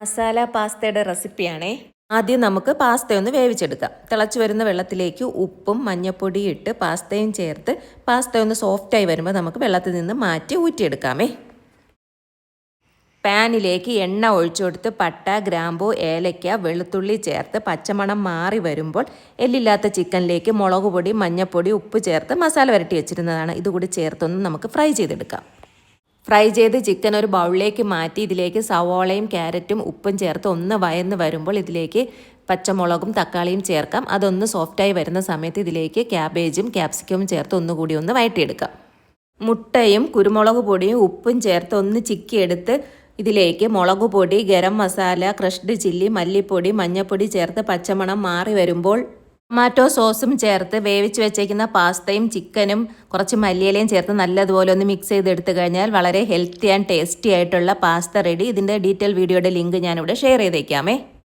മസാല പാസ്തയുടെ റെസിപ്പിയാണേ. ആദ്യം നമുക്ക് പാസ്ത ഒന്ന് വേവിച്ചെടുക്കാം. തിളച്ചു വരുന്ന വെള്ളത്തിലേക്ക് ഉപ്പും മഞ്ഞൾപ്പൊടിയും ഇട്ട് പാസ്തയും ചേർത്ത് പാസ്ത ഒന്ന് സോഫ്റ്റായി വരുമ്പോൾ നമുക്ക് വെള്ളത്തിൽ നിന്ന് മാറ്റി ഊറ്റിയെടുക്കാമേ. പാനിലേക്ക് എണ്ണ ഒഴിച്ചു കൊടുത്ത് പട്ട, ഗ്രാമ്പൂ, ഏലയ്ക്ക, വെളുത്തുള്ളി ചേർത്ത് പച്ചമണം മാറി വരുമ്പോൾ എല്ലില്ലാത്ത ചിക്കനിലേക്ക് മുളക് പൊടി, മഞ്ഞൾപ്പൊടി, ഉപ്പ് ചേർത്ത് മസാല വരട്ടി വെച്ചിരുന്നതാണ്. ഇതുകൂടി ചേർത്തൊന്ന് നമുക്ക് ഫ്രൈ ചെയ്തെടുക്കാം. ഫ്രൈ ചെയ്ത് ചിക്കൻ ഒരു ബൗളിലേക്ക് മാറ്റി ഇതിലേക്ക് സവോളയും ക്യാരറ്റും ഉപ്പും ചേർത്ത് ഒന്ന് വയന്ന് വരുമ്പോൾ ഇതിലേക്ക് പച്ചമുളകും തക്കാളിയും ചേർക്കാം. അതൊന്ന് സോഫ്റ്റായി വരുന്ന സമയത്ത് ഇതിലേക്ക് ക്യാബേജും ക്യാപ്സിക്കവും ചേർത്ത് ഒന്നുകൂടി ഒന്ന് വഴറ്റിയെടുക്കാം. മുട്ടയും കുരുമുളക് പൊടിയും ഉപ്പും ചേർത്ത് ഒന്ന് ചിക്കിയെടുത്ത് ഇതിലേക്ക് മുളക് പൊടി, ഗരം മസാല, ക്രഷ്ഡ് ചില്ലി, മല്ലിപ്പൊടി, മഞ്ഞൾപ്പൊടി ചേർത്ത് പച്ചമണം മാറി വരുമ്പോൾ ടൊമാറ്റോ സോസും ചേർത്ത് വേവിച്ച് വെച്ചേക്കുന്ന പാസ്തയും ചിക്കനും കുറച്ച് മല്ലിയിലയും ചേർത്ത് നല്ലതുപോലെ ഒന്ന് മിക്സ് ചെയ്തെടുത്തു കഴിഞ്ഞാൽ വളരെ ഹെൽത്തി ആൻഡ് ടേസ്റ്റി ആയിട്ടുള്ള പാസ്ത റെഡി. ഇതിൻ്റെ ഡീറ്റെയിൽ വീഡിയോയുടെ ലിങ്ക് ഞാനിവിടെ ഷെയർ ചെയ്തേക്കാമേ.